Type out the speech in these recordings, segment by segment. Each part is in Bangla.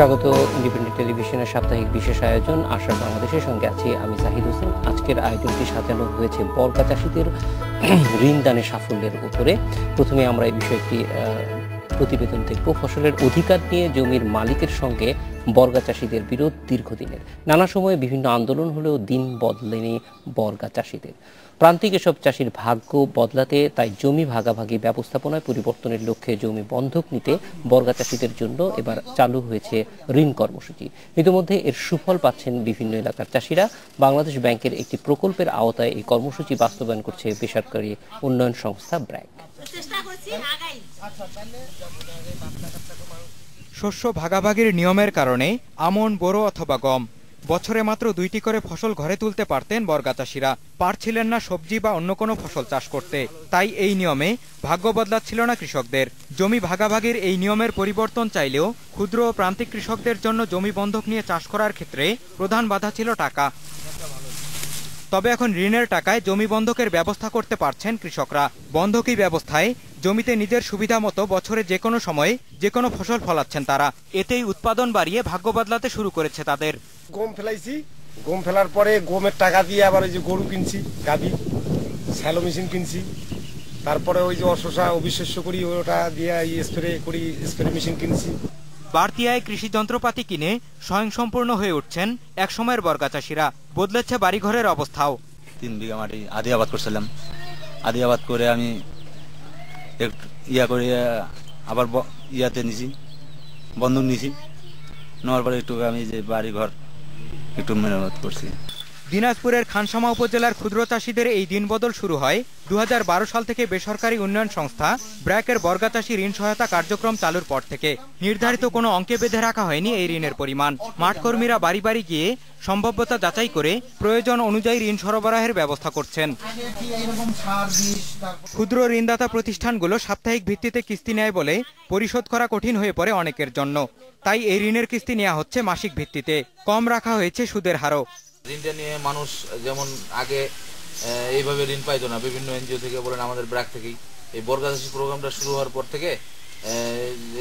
স্বাগত ইন্ডিপেন্ডেন্ট টেলিভিশনের সাপ্তাহিক বিশেষ আয়োজন আশার বাংলাদেশের সঙ্গে আছি আমি জাহিদ হোসেন। আজকের আয়োজনটি সাজানো হয়েছে বর্গা চাষীদের ঋণ দানের সাফল্যের উপরে। প্রথমে আমরা এই বিষয়টি প্রতিবেদন দেখব। ফসলের অধিকার নিয়ে জমির মালিকের সঙ্গে বর্গা চাষীদের বিরোধ দীর্ঘদিনের। নানা সময়ে বিভিন্ন আন্দোলন হলেও দিন বদলেনি বর্গা চাষীদের। প্রান্তিক এসব চাষির ভাগ্য বদলাতে তাই জমি ভাগাভাগি ব্যবস্থাপনায় পরিবর্তনের লক্ষ্যে জমি বন্ধক নিতে বর্গা চাষীদের জন্য এবার চালু হয়েছে ঋণ কর্মসূচি। ইতিমধ্যে এর সুফল পাচ্ছেন বিভিন্ন এলাকার চাষিরা। বাংলাদেশ ব্যাংকের একটি প্রকল্পের আওতায় এই কর্মসূচি বাস্তবায়ন করছে বেসরকারি উন্নয়ন সংস্থা ব্র্যাক। শস্য ভাগাভাগির নিয়মের কারণে আমন, বোরো অথবা গম বছরে মাত্র 2টি করে ফসল ঘরে তুলতে পারতেন বর্গা চাষিরা। পারছিলেন না সবজি বা অন্য কোনো ফসল চাষ করতে। তাই এই নিয়মে ভাগ্য বদলাচ্ছিল না কৃষকদের। জমি ভাগাভাগির এই নিয়মের পরিবর্তন চাইলেও ক্ষুদ্র ও প্রান্তিক কৃষকদের জন্য জমি বন্ধক নিয়ে চাষ করার ক্ষেত্রে প্রধান বাধা ছিল টাকা। তবে এখন ঋণের টাকায় জমি বন্ধকের ব্যবস্থা করতে পারছেন কৃষকরা। বন্ধকি ব্যবস্থায় জমিতে নিজের সুবিধা মতো বছরে যে কোনো সময়ে যে কোনো ফসল ফলাচ্ছেন তারা। এতেই উৎপাদন বাড়িয়ে ভাগ্য বদলাতে শুরু করেছে তাদের। গম ফেলাইছি, গম ফেলার পরে গমের টাকা দিয়ে আবার ওই যে গরু কিনছি, গাভী, স্যালো মেশিন কিনছি। তারপরে ওই যে অশোষা অবিশ্বাস্য করি ওটা দিয়ে স্প্রে করি, স্প্রে মেশিন কিনছি। বাড়তি আয় কৃষি যন্ত্রপাতি কিনে স্বয়ংসম্পূর্ণ হয়ে উঠছেন একসময়ের বর্গা চাষিরা। বদলেছে বাড়িঘরের অবস্থাও। 3 বিঘা মাটি আদি আবাদ করছিলাম। আদি আবাদ করে আমি করে আবার ইয়াতে নিছি, বন্ধক নিছি। নেওয়ার পরে একটু আমি যে বাড়ি ঘর একটু মেরামত করছি। দিনাজপুরের খানসামা উপজেলার ক্ষুদ্র চাষীদের এই দিনবদল শুরু হয় 2012 সাল থেকে বেসরকারি উন্নয়ন সংস্থা ব্র্যাকের বর্গা চাষী ঋণ সহায়তা কার্যক্রম চালুর পর থেকে। নির্ধারিত কোনো অঙ্কে বেঁধে রাখা হয়নি এই ঋণের পরিমাণ। মাঠকর্মীরা বাড়ি বাড়ি গিয়ে সম্ভাব্যতা যাচাই করে প্রয়োজন অনুযায়ী ঋণ সরবরাহের ব্যবস্থা করছেন। ক্ষুদ্র ঋণদাতা প্রতিষ্ঠানগুলো সাপ্তাহিক ভিত্তিতে কিস্তি নেয় বলে পরিশোধ করা কঠিন হয়ে পড়ে অনেকের জন্য। তাই এই ঋণের কিস্তি নেওয়া হচ্ছে মাসিক ভিত্তিতে। কম রাখা হয়েছে সুদের হারও। ঋণটা নিয়ে মানুষ যেমন আগে এইভাবে ঋণ পাইতো না, বিভিন্ন এনজিও থেকে বলেন আমাদের ব্র্যাক থেকেই এই বর্গা চাষী প্রোগ্রামটা শুরু হওয়ার পর থেকে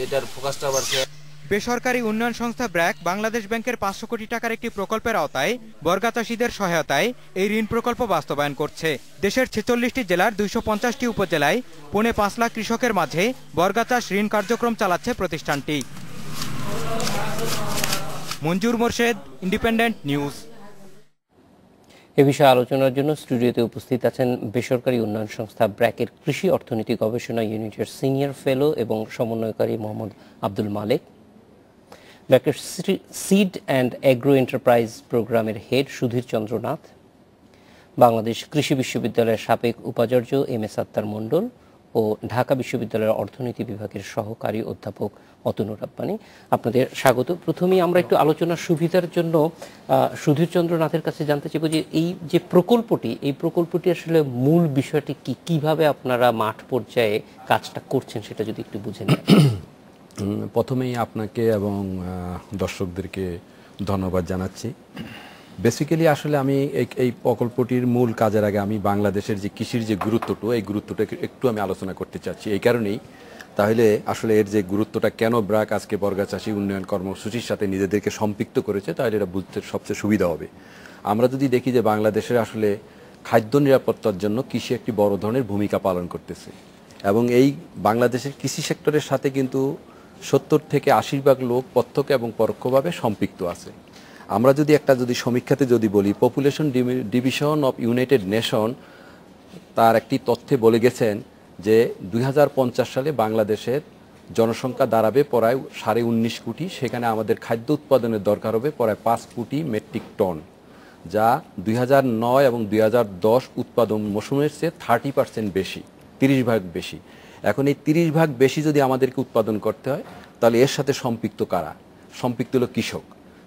এটার ফোকাসটা বাড়ছে। বেসরকারি উন্নয়ন সংস্থা ব্র্যাক বাংলাদেশ ব্যাংকের 500 কোটি টাকার একটি প্রকল্পের আওতায় বর্গা চাষীদের সহায়তায় এই ঋণ প্রকল্প বাস্তবায়ন করছে। দেশের 46টি জেলার 250টি উপজেলায় 5.5 লাখ কৃষকের মাঝে বর্গা চাষ ঋণ কার্যক্রম চালাচ্ছে প্রতিষ্ঠানটি। মঞ্জুর মোর্শেদ, ইন্ডিপেন্ডেন্ট নিউজ। এ বিষয়ে আলোচনার জন্য স্টুডিওতে উপস্থিত আছেন বেসরকারি উন্নয়ন সংস্থা ব্র্যাকের কৃষি অর্থনীতি গবেষণা ইউনিটের সিনিয়র ফেলো এবং সমন্বয়কারী মোহাম্মদ আব্দুল মালেক, ব্র্যাকের সিড অ্যান্ড এগ্রো এন্টারপ্রাইজ প্রোগ্রামের হেড সুধীর চন্দ্র নাথ, বাংলাদেশ কৃষি বিশ্ববিদ্যালয়ের সাবেক উপাচার্য এম.এস. আত্তার মণ্ডল ও ঢাকা বিশ্ববিদ্যালয়ের অর্থনীতি বিভাগের সহকারী অধ্যাপক অতনু রাব্বানী। আপনাদের স্বাগত। প্রথমেই আমরা একটু আলোচনার সুবিধার জন্য সুধীর চন্দ্র নাথের কাছে জানতে চাইব যে এই যে প্রকল্পটি আসলে মূল বিষয়টি কিভাবে আপনারা মাঠ পর্যায়ে কাজটা করছেন সেটা যদি একটু বুঝে নেন। প্রথমেই আপনাকে এবং দর্শকদেরকে ধন্যবাদ জানাচ্ছি। বেসিক্যালি আসলে আমি এই প্রকল্পটির মূল কাজের আগে আমি বাংলাদেশের যে কৃষির যে গুরুত্বটা এই গুরুত্বটাকে একটু আমি আলোচনা করতে চাচ্ছি। এই কারণেই তাহলে আসলে এর যে গুরুত্বটা কেন ব্র্যাক আজকে বর্গা চাষী উন্নয়ন কর্মসূচির সাথে নিজেদেরকে সম্পৃক্ত করেছে তাহলে এটা বুঝতে সবচেয়ে সুবিধা হবে। আমরা যদি দেখি যে বাংলাদেশের আসলে খাদ্য নিরাপত্তার জন্য কৃষি একটি বড় ধরনের ভূমিকা পালন করতেছে এবং এই বাংলাদেশের কৃষি সেক্টরের সাথে কিন্তু 70 থেকে 80% লোক প্রত্যক্ষ এবং পরোক্ষভাবে সম্পৃক্ত আছে। আমরা যদি সমীক্ষাতে যদি বলি population division of United nation তার একটি তথ্যে বলে গেছেন যে 2050 সালে বাংলাদেশের জনসংখ্যা দাঁড়াবে প্রায় 19.5 কোটি। সেখানে আমাদের খাদ্য উৎপাদনের দরকার হবে প্রায় 5 কোটি মেট্রিক টন, যা 2009 এবং 2010 উৎপাদন মৌসুমের চেয়ে 30% বেশি, 30% বেশি। এখন এই 30% বেশি যদি আমাদেরকে উৎপাদন করতে হয় তাহলে এর সাথে সম্পৃক্ত কারা? সম্পৃক্ত হলো কৃষক।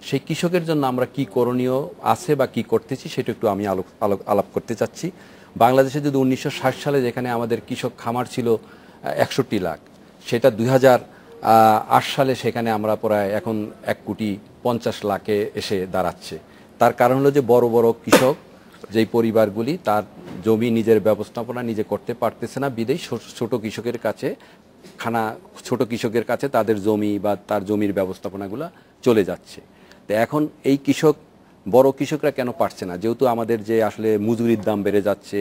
সেই কৃষকের জন্য আমরা কি করণীয় আছে বা কি করতেছি সেটা একটু আমি আলাপ করতে চাচ্ছি। বাংলাদেশে যদি 1960 সালে যেখানে আমাদের কৃষক খামার ছিল 61 লাখ, সেটা 2008 সালে সেখানে আমরা প্রায় এখন 1.50 লাখে এসে দাঁড়াচ্ছে। তার কারণ হলো যে বড় বড় কৃষক যেই পরিবারগুলি তার জমি নিজের ব্যবস্থাপনা নিজে করতে পারতেছে না, বিদেয় ছোট কৃষকের কাছে খানা ছোট কৃষকের কাছে তাদের জমি বা তার জমির ব্যবস্থাপনাগুলো চলে যাচ্ছে। তো এখন এই বড় কৃষকরা কেন পারছে না? যেহেতু আমাদের যে আসলে মজুরির দাম বেড়ে যাচ্ছে,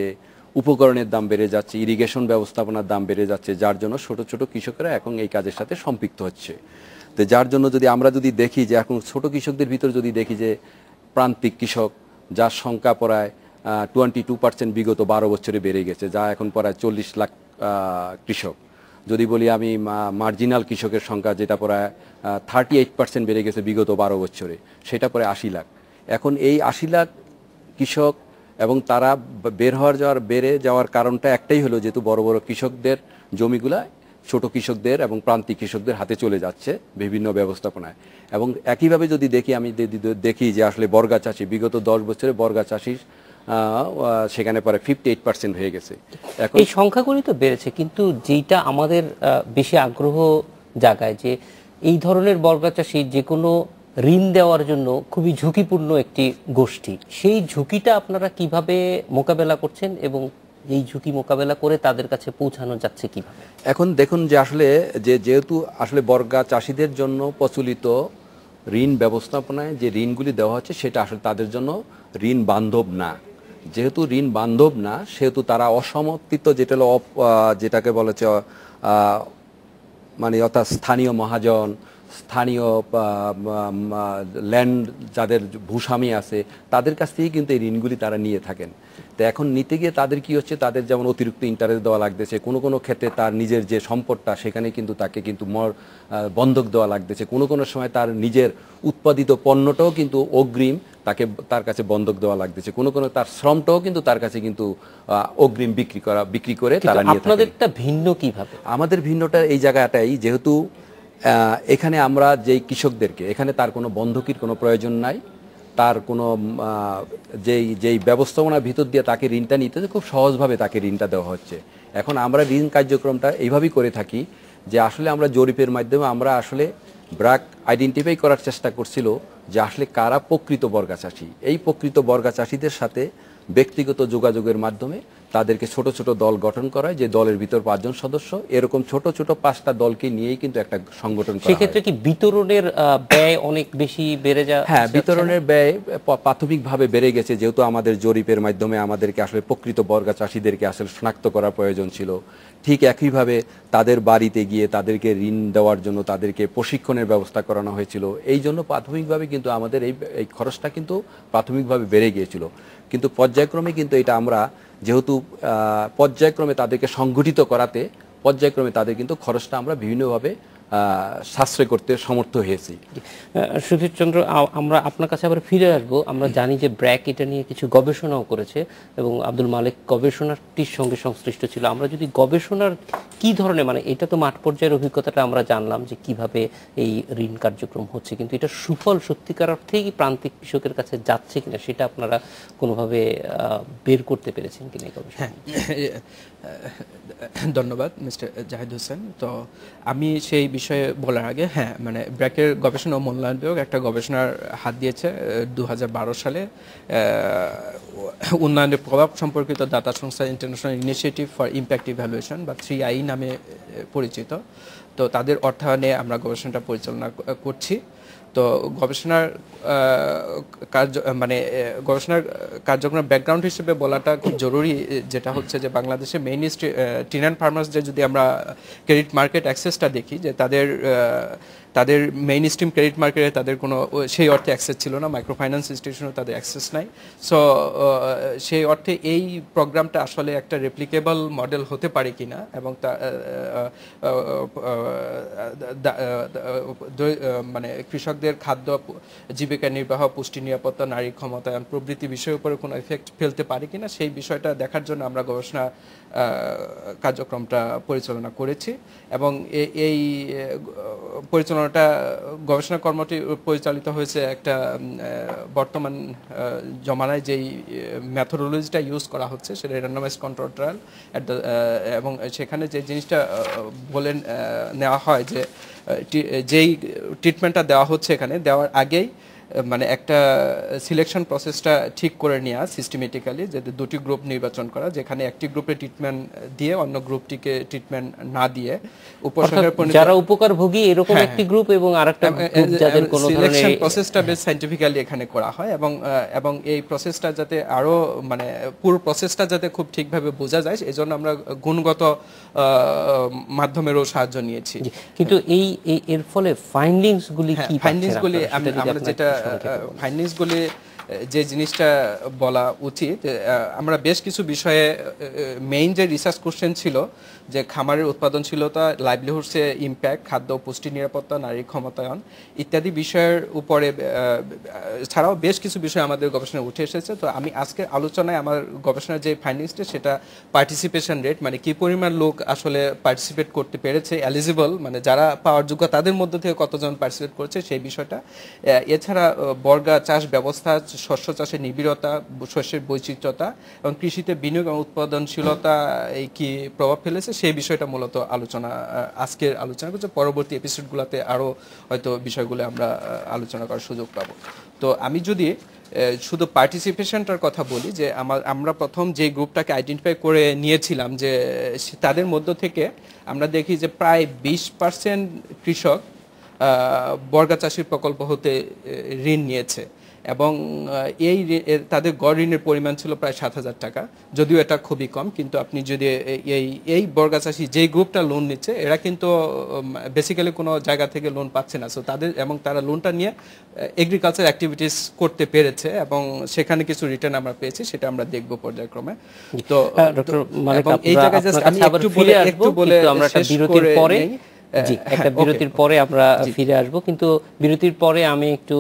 উপকরণের দাম বেড়ে যাচ্ছে, ইরিগেশন ব্যবস্থাপনার দাম বেড়ে যাচ্ছে, যার জন্য ছোট ছোট কৃষকরা এখন এই কাজের সাথে সম্পৃক্ত হচ্ছে। তো যার জন্য আমরা যদি দেখি যে এখন ছোট কৃষকদের ভিতর যদি দেখি যে প্রান্তিক কৃষক যার সংখ্যা প্রায় 22% বিগত 12 বছরে বেড়ে গেছে, যা এখন প্রায় 40 লাখ কৃষক। যদি বলি আমি মার্জিনাল কৃষকের সংখ্যা যেটা প্রায় 38% বেড়ে গেছে বিগত 12 বছরে, সেটা প্রায় 80 লাখ। এখন এই 80 লাখ কৃষক এবং তারা বেড়ে যাওয়ার কারণটা একটাই হলো, যেহেতু বড় বড় কৃষকদের জমিগুলা ছোট কৃষকদের এবং প্রান্তিক কৃষকদের হাতে চলে যাচ্ছে বিভিন্ন ব্যবস্থাপনায়। এবং একইভাবে যদি দেখি যে আসলে বর্গা চাষি বিগত 10 বছরে বর্গা চাষি সেখানে পরে 58% হয়ে গেছে। এখন এই সংখ্যাগুলি তো বেড়েছে, কিন্তু যেটা আমাদের বেশি আগ্রহ জাগায় যে এই ধরনের বর্গা চাষি যে কোনো ঋণ দেওয়ার জন্য খুবই ঝুঁকিপূর্ণ একটি গোষ্ঠী, সেই ঝুঁকিটা আপনারা কিভাবে মোকাবেলা করছেন এবং এই ঝুঁকি মোকাবেলা করে তাদের কাছে পৌঁছানো যাচ্ছে কিভাবে? এখন দেখুন যে আসলে যেহেতু আসলে বর্গা চাষিদের জন্য প্রচলিত ঋণ ব্যবস্থাপনায় যে ঋণগুলি দেওয়া হচ্ছে সেটা আসলে তাদের জন্য ঋণ বান্ধব না। যেহেতু ঋণ বান্ধব না, সেহেতু তারা অসমর্থিত যেটাকে বলেছে মানে অর্থাৎ স্থানীয় মহাজন, স্থানীয় ল্যান্ড যাদের ভূস্বামী আছে তাদের কাছ থেকেই কিন্তু এই ঋণগুলি তারা নিয়ে থাকেন। তো এখন নিতে গিয়ে তাদের কি হচ্ছে, তাদের যেমন অতিরিক্ত ইন্টারেস্ট দেওয়া লাগতেছে, কোনো কোনো ক্ষেত্রে তার নিজের যে সম্পদটা সেখানে কিন্তু তাকে কিন্তু বন্ধক দেওয়া লাগতেছে, কোনো কোনো সময় তার নিজের উৎপাদিত পণ্যটাও কিন্তু অগ্রিম তার কাছে বন্ধক দেওয়া লাগতেছে, কোনো কোনো তার শ্রমটাও কিন্তু তার কাছে কিন্তু অগ্রিম বিক্রি করে তারা নিয়ে থাকে। আপনাদেরটা ভিন্ন কিভাবে? আমাদের ভিন্নটা এই জায়গাটাই, যেহেতু এখানে আমরা যেই কৃষকদেরকে, এখানে তার কোনো বন্ধকির কোনো প্রয়োজন নাই, তার কোনো যেই ব্যবস্থাপনার ভিতর দিয়ে তাকে ঋণটা নিতে খুব সহজভাবে তাকে ঋণটা দেওয়া হচ্ছে। এখন আমরা ঋণ কার্যক্রমটা এইভাবেই করে থাকি যে আসলে আমরা জরিপের মাধ্যমে আমরা আসলে ব্র্যাক আইডেন্টিফাই করার চেষ্টা করছিল যে আসলে কারা প্রকৃত বর্গা চাষি। এই প্রকৃত বর্গা চাষিদের সাথে ব্যক্তিগত যোগাযোগের মাধ্যমে তাদেরকে ছোট ছোট দল গঠন করা হয়, যে দলের ভিতর 5 জন সদস্য, এরকম ছোট ছোট 5টা দলকে নিয়েই কিন্তু একটা সংগঠন করা হয়। সেক্ষেত্রে কি বিতরণের ব্যয় অনেক বেশি বেড়ে যায়? হ্যাঁ, বিতরণের ব্যয় প্রাথমিকভাবে বেড়ে গেছে, যেহেতু আমাদের জরিপের মাধ্যমে আমাদেরকে আসলে প্রকৃত বর্গা চাষিদেরকে আসলে শনাক্ত করার প্রয়োজন ছিল। ঠিক একইভাবে তাদের বাড়িতে গিয়ে তাদেরকে ঋণ দেওয়ার জন্য তাদেরকে প্রশিক্ষণের ব্যবস্থা করানো হয়েছিল। এই জন্য প্রাথমিকভাবে কিন্তু আমাদের এই খরচটা কিন্তু প্রাথমিকভাবে বেড়ে গিয়েছিল, কিন্তু পর্যায়ক্রমে কিন্তু এটা আমরা যেহেতু পর্যায়ক্রমে তাদেরকে সংগঠিত করাতে পর্যায়ক্রমে তাদের কিন্তু খরচটা আমরা বিভিন্নভাবে সাশ্রয় করতে সমর্থ হয়েছি। সুধীর চন্দ্র, আমরা আপনার কাছে আবার ফিরে আসবো। আমরা জানি যে ব্র্যাক এটা নিয়ে কিছু গবেষণাও করেছে এবং আব্দুল মালেক গবেষণাটির সঙ্গে সংশ্লিষ্ট ছিল। আমরা যদি গবেষণার কি ধরনের, মানে এটা তো মাঠ পর্যায়ের অভিজ্ঞতাটা আমরা জানলাম যে কিভাবে এই ঋণ কার্যক্রম হচ্ছে, কিন্তু এটা সুফল সত্যিকার অর্থেই প্রান্তিক কৃষকের কাছে যাচ্ছে কিনা সেটা আপনারা কোনোভাবে বের করতে পেরেছেন কিনা গবেষণা? ধন্যবাদ মিস্টার জাহিদ হোসেন। তো আমি সেই বিষয়ে বলার আগে মানে ব্র্যাকের গবেষণা ও মূল্যায়ন বিভাগ একটা গবেষণার হাত দিয়েছে 2012 সালে উন্নয়নের প্রভাব সম্পর্কিত দাতা সংস্থা international initiative for impact evaluation বা 3i নামে পরিচিত। তো তাদের অর্থায়নে আমরা গবেষণাটা পরিচালনা করছি। তো গবেষণার কার্যক্রমের ব্যাকগ্রাউন্ড হিসেবে বলাটা খুব জরুরি, যেটা হচ্ছে যে বাংলাদেশে মেইন টেনান্ট ফার্মার্সদের যদি আমরা ক্রেডিট মার্কেট অ্যাক্সেসটা দেখি, যে তাদের মেইন স্ট্রিম ক্রেডিট মার্কেটে তাদের কোনো সেই অর্থে অ্যাক্সেস ছিল না, মাইক্রো ফাইন্যান্স ইনস্টিটিউশনও তাদের অ্যাক্সেস নাই। সো সেই অর্থে এই প্রোগ্রামটা আসলে একটা রেপ্লিকেবল মডেল হতে পারে কিনা এবং মানে কৃষকদের খাদ্য, জীবিকা নির্বাহ, পুষ্টি, নিরাপত্তা, নারী ক্ষমতায়ন প্রভৃতি বিষয়ের উপরে কোনো এফেক্ট ফেলতে পারে কিনা সেই বিষয়টা দেখার জন্য আমরা গবেষণা কার্যক্রমটা পরিচালনা করেছি। এবং এই গবেষণা কর্মটি পরিচালিত হয়েছে একটা বর্তমান জমানায় যেই ম্যাথোডোলজিটা ইউজ করা হচ্ছে সেটা র্যান্ডমাইজড কন্ট্রোল ট্রায়াল এবং সেখানে যে জিনিসটা বলে নেওয়া হয় যে যেই ট্রিটমেন্টটা দেওয়া হচ্ছে এখানে দেওয়ার আগেই মানে একটা সিলেকশন প্রসেসটা ঠিক করে নেওয়া সিস্টেমেটিক্যালি, যে দুটি গ্রুপ নির্বাচন করা, যেখানে একটি গ্রুপে ট্রিটমেন্ট দিয়ে অন্য গ্রুপটিকে ট্রিটমেন্ট না দিয়ে উপসর্গের পরিণতি যারা উপকারভোগী এরকম একটি গ্রুপ এবং আরেকটা গ্রুপ যাদের কোনো ধরনের সিলেকশন প্রসেসটা বেশ সায়েন্টিফিক্যালি এখানে করা হয়, এবং এই প্রসেসটা যাতে আরো মানে পুরো প্রসেসটা যাতে খুব ঠিকভাবে বোঝা যায়, এজন্য আমরা গুণগত মাধ্যমেরও সাহায্য নিয়েছি। কিন্তু এর ফলে ফাইন্ডিংস গুলি কি? ফাইন্ডিংস গুলি আমরা যেটা ফাইন্ডিংস গুলি যে জিনিসটা বলা উচিত, আমরা বেশ কিছু বিষয়ে মেইন যে রিসার্চ কোশ্চেন ছিল যে খামারের উৎপাদনশীলতা, লাইভলিহুডসে ইম্প্যাক্ট, খাদ্য ও পুষ্টি নিরাপত্তা, নারী ক্ষমতায়ন ইত্যাদি বিষয়ের উপরে ছাড়াও বেশ কিছু বিষয় আমাদের গবেষণায় উঠে এসেছে। তো আমি আজকের আলোচনায় আমার গবেষণার যে ফাইন্ডিংসটা সেটা পার্টিসিপেশন রেট, মানে কি পরিমাণ লোক আসলে পার্টিসিপেট করতে পেরেছে, এলিজিবল মানে যারা পাওয়ার যোগ্য তাদের মধ্যে থেকে কতজন পার্টিসিপেট করেছে সেই বিষয়টা। এছাড়া বর্গা চাষ ব্যবস্থা, শস্য চাষের নিবিড়তা, শস্যের বৈচিত্র্যতা এবং কৃষিতে বিনিয়োগ এবং উৎপাদনশীলতা এই কি প্রভাব ফেলেছে সেই বিষয়টা মূলত আজকের আলোচনা করছে। পরবর্তী এপিসোডগুলোতে আরও হয়তো বিষয়গুলো আমরা আলোচনা করার সুযোগ পাবো। তো আমি যদি শুধু পার্টিসিপেশনটার কথা বলি, যে আমরা প্রথম যে গ্রুপটাকে আইডেন্টিফাই করে নিয়েছিলাম যে তাদের মধ্য থেকে আমরা দেখি যে প্রায় 20% কৃষক বর্গা চাষির প্রকল্প হতে ঋণ নিয়েছে, এবং তাদের গড় ঋণের পরিমাণ ছিল প্রায় 7,000 টাকা, যদিও এটা খুবই কম। কিন্তু আপনি যদি এই বর্গা চাষি যেই গ্রুপটা লোন নিচ্ছে এরা কিন্তু বেসিক্যালি কোনো জায়গা থেকে লোন পাচ্ছে না, সো তারা লোনটা নিয়ে এগ্রিকালচার অ্যাক্টিভিটিস করতে পেরেছে এবং সেখানে কিছু রিটার্ন আমরা পেয়েছি, সেটা আমরা দেখব পর্যায়ক্রমে। তো এই জায়গায় আমি একটু বলে আমরা একটা বিরতির পরে একটা বিরতির পরে আমরা ফিরে আসব, কিন্তু বিরতির পরে আমি একটু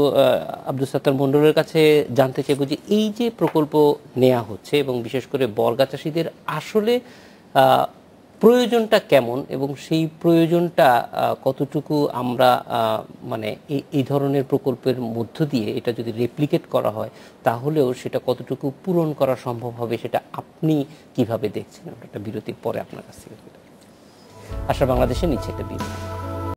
আব্দুল সাত্তার মন্ডলের কাছে জানতে চাইব যে এই যে প্রকল্প নেওয়া হচ্ছে এবং বিশেষ করে বর্গা চাষীদের আসলে প্রয়োজনটা কেমন এবং সেই প্রয়োজনটা কতটুকু আমরা মানে এই ধরনের প্রকল্পের মধ্য দিয়ে এটা যদি রেপ্লিকেট করা হয় তাহলেও সেটা কতটুকু পূরণ করা সম্ভব হবে, সেটা আপনি কিভাবে দেখছেন? একটা বিরতির পরে আপনার কাছ থেকে আশা বাংলাদেশে নিচ্ছে একটা বিরতি।